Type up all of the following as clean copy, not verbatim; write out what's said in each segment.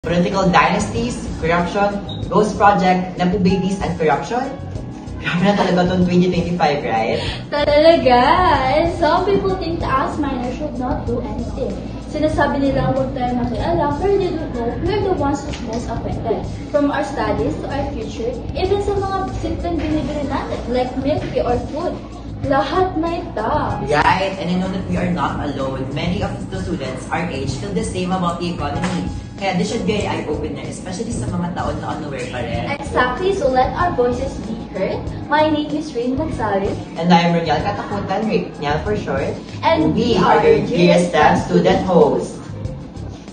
Political dynasties, corruption, ghost project, nepo babies, and corruption. Grabe na talaga itong 2025, right? Talaga! And some people think the us minors should not do anything. Sinasabi nila huwag tayo makialam, pero they don't know we're the ones who's most affected. From our studies to our future, even sa mga simpleng binibili natin, like milk or food. Lahat na ito. Right, and I know that we are not alone. Many of the students our age feel the same about the economy. Kaya this should be an eye-opener, especially sa mga taon na unaware pa rin. Exactly, so let our voices be heard. My name is Rain Gonzalez. And I am Roniel Katakutan, Niel for short. And we are your dearest STEM student hosts.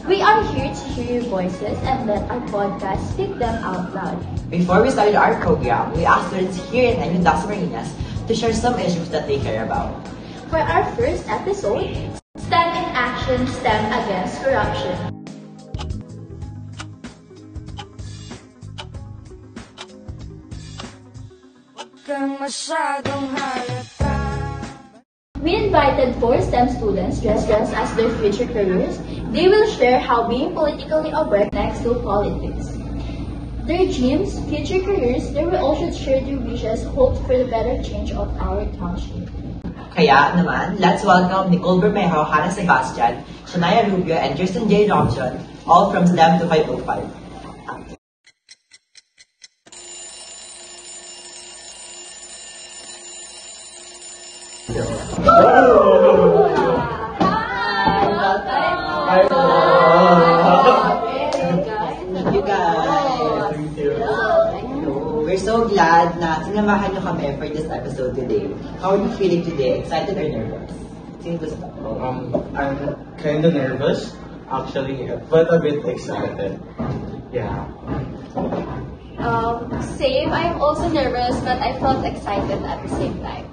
We are here to hear your voices and let our podcast speak them out loud. Before we started our program, we asked students here in NU Dasmariñas to share some issues that they care about. For our first episode, STEM in Action, STEM Against Corruption. We invited 4 STEM students dressed as their future careers. They will share how being politically aware connects to politics. Their dreams, future careers, they will also share their wishes, hopes for the better change of our township. Kaya naman, let's welcome Nicole Bermejo, Hannah Sebastian, Shania Rubio, and Tristan J. Robson, all from STEM 2505. We're so glad na sinamahan nyo kami for this episode today. How are you feeling today? Excited or nervous? Sino gusto? I'm kind of nervous, actually, but a bit excited. Yeah. Same. I'm also nervous, but I felt excited at the same time.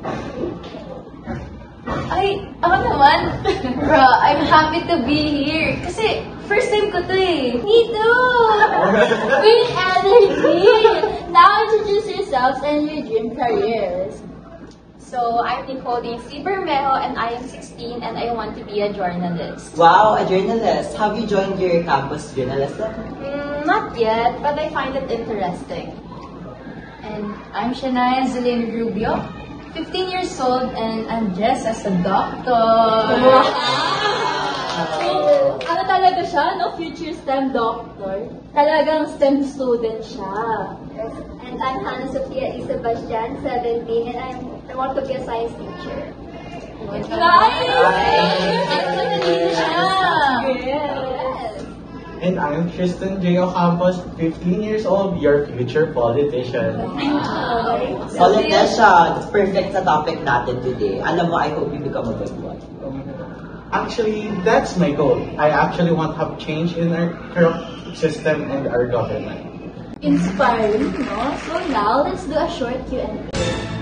Ako naman, bro, I'm happy to be here. Kasi, first time ko to eh. Me too! Bring energy! Now introduce yourselves and your dream careers. So, I'm Nicole C. Bermejo and I am 16 and I want to be a journalist. Wow, a journalist. Have you joined your campus journalism? Not yet, but I find it interesting. And I'm Shania Zelene Rubio, 15 years old, and I'm dressed as a doctor. Wow! Ano talaga siya, no? Future STEM doctor. Talagang STEM student siya. And I'm Hannah Sofia E. Sebastian, 17, and I want to be a science teacher. Nice! Yes! And I'm Tristan J. Ocampos, 15 years old, your future politician. Politician! Perfect sa topic natin today. Alam mo, I hope you become a good one. Actually, that's my goal. I actually want to have change in our corrupt system and our government. Inspiring, no? So now, let's do a short Q&A.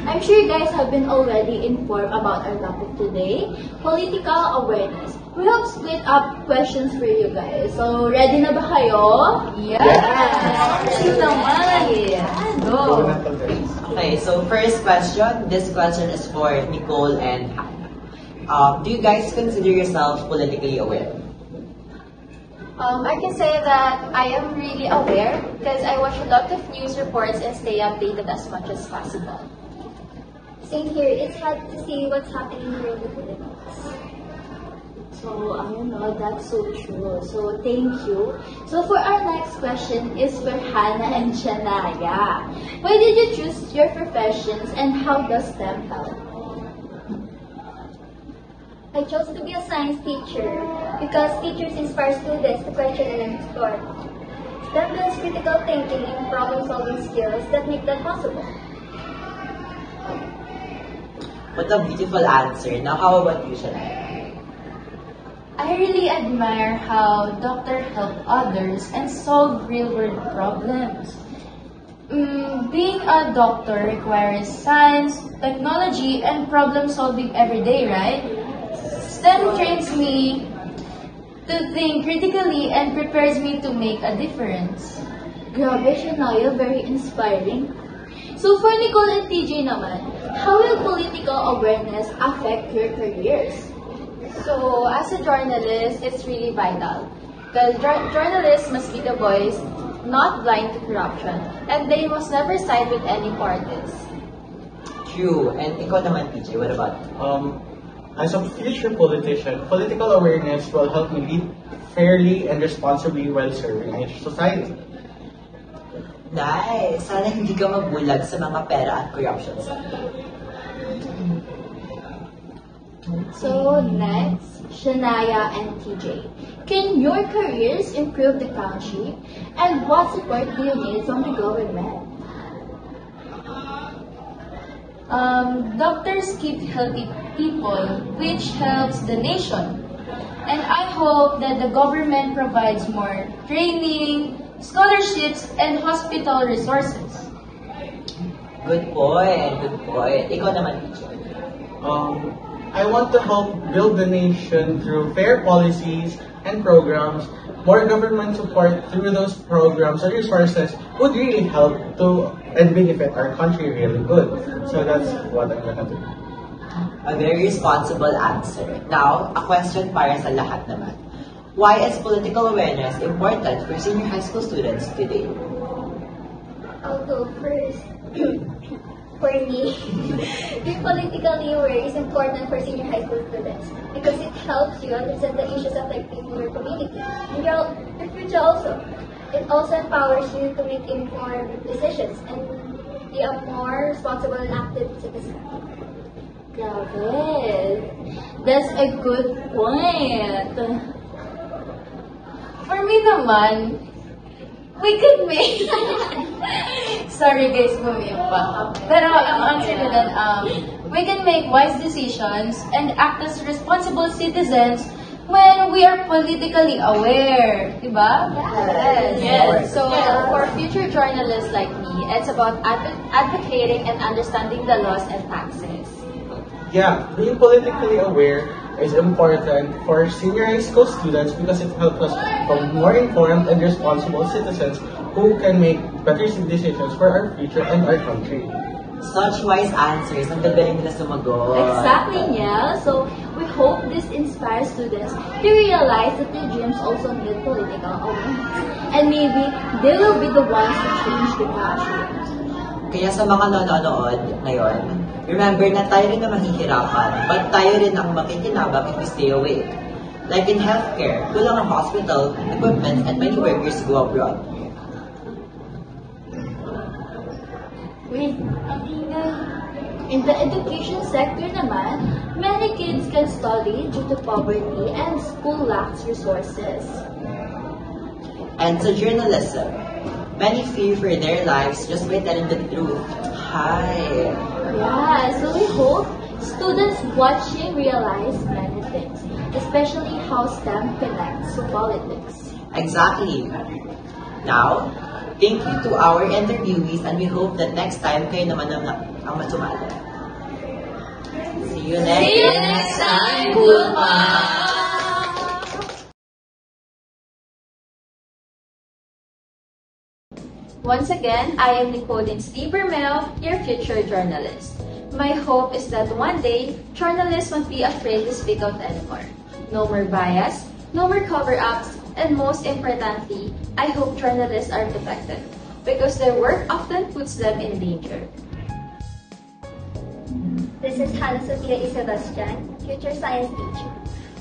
I'm sure you guys have been already informed about our topic today, political awareness. We have split up questions for you guys. So, ready na ba kayo? Yes! Go na to, guys. Okay, so first question. This question is for Nicole and Hannah. Do you guys consider yourself politically aware? I can say that I am really aware because I watch a lot of news reports and stay updated as much as possible. Same here. It's hard to see what's happening here in the Philippines. So, that's so true. So, thank you. So, for our next question is for Hannah and Shania. Why did you choose your professions and how does STEM help? I chose to be a science teacher because teachers inspire students to question and explore. STEM builds critical thinking and problem-solving skills that make that possible. What a beautiful answer. Now, how about you, Shania? I really admire how doctors help others and solve real-world problems. Being a doctor requires science, technology, and problem-solving every day, right? STEM trains me to think critically and prepares me to make a difference. Grabe, Shania, very inspiring. So for Nicole and TJ naman, how will political awareness affect your careers? So, as a journalist, it's really vital. Because journalists must be the voice, not blind to corruption, and they must never side with any parties. True. And ikaw naman, PJ, what about you? As a future politician, political awareness will help me lead fairly and responsibly while serving our society. Nice! Sana hindi ka mabulag sa mga pera at corruption sa So next, Shania and TJ. Can your careers improve the country? And what support do you need from the government? Doctors keep healthy people, which helps the nation. And I hope that the government provides more training, scholarships, and hospital resources. Good point, good point. Ikaw naman, PJ. I want to help build the nation through fair policies and programs. More government support through those programs and resources would really help to and benefit our country really good. So that's what I'm gonna do. A very responsible answer. Now, a question para sa lahat naman. Why is political awareness important for senior high school students today? I'll go first. For me, being politically aware is important for senior high school students because it helps you understand the issues affecting your community and your future also. It also empowers you to make informed decisions and be a more responsible and active citizen. Grabe. That's a good point. For me naman, we could make... Sorry guys, bumiyok pa. Pero ang answer ko dun, we can make wise decisions and act as responsible citizens when we are politically aware. Diba? Yes. So for future journalists like me, it's about advocating and understanding the laws and taxes. Yeah, being politically aware is important for senior high school students because it helps us become more informed and responsible citizens who can make better decisions for our future and our country. Such wise answers. Ang gagaling nila sumagot. Exactly, Niel. So we hope this inspires students to realize that their dreams also need political awareness. And maybe they will be the ones to change the country. Kaya sa mga nanonood ngayon, remember na tayo rin na mahihirapan, but tayo rin ang makikinabang if we stay awake. Like in healthcare, kulang ang hospital, equipment, and many workers go abroad. Wait, in the education sector naman, many kids can study due to poverty and school lacks resources. And sa journalism, many fear for their lives just by telling the truth. Hi! Yeah, so we hope students watching realize many things, especially how STEM connects to politics. Exactly. Now, thank you to our interviewees and we hope that next time kayo naman ang masumali. See you next time, Bulma! Once again, I am Nicole Steve Bermeo, your future journalist. My hope is that one day, journalists won't be afraid to speak out anymore. No more bias, no more cover-ups, and most importantly, I hope journalists are protected because their work often puts them in danger. This is Hannah Sophia Sebastian, future science teacher.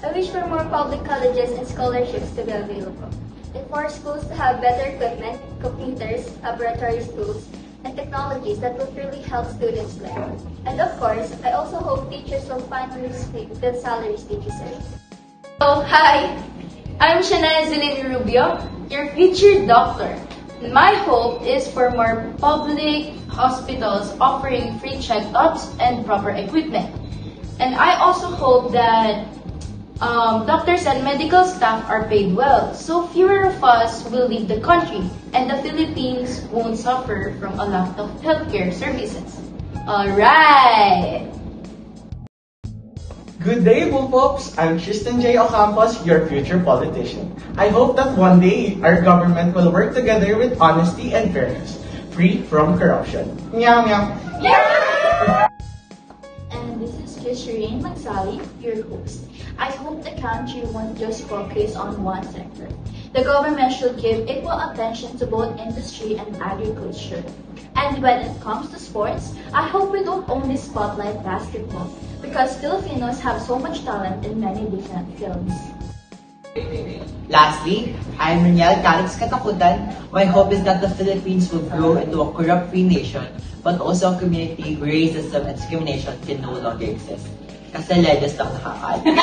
I wish for more public colleges and scholarships to be available, and for schools to have better equipment, computers, laboratory tools, and technologies that will really help students learn. And of course, I also hope teachers will finally receive the salaries they deserve. Oh, hi! I'm Shania Zelini Rubio, your future doctor. My hope is for more public hospitals offering free checkups and proper equipment. And I also hope that doctors and medical staff are paid well, so fewer of us will leave the country and the Philippines won't suffer from a lack of healthcare services. Alright! Good day, Bullpops! I'm Tristan J. Ocampos, your future politician. I hope that one day our government will work together with honesty and fairness, free from corruption. Meow meow. And this is Shireen Magsali, your host. I hope the country won't just focus on one sector. The government should give equal attention to both industry and agriculture. And when it comes to sports, I hope we don't only spotlight basketball because Filipinos have so much talent in many different fields. Lastly, I'm Reniel Calix Katakutan. My hope is that the Philippines will grow into a corrupt-free nation, but also a community where racism and discrimination can no longer exist. Kasi ledes lang nakakain.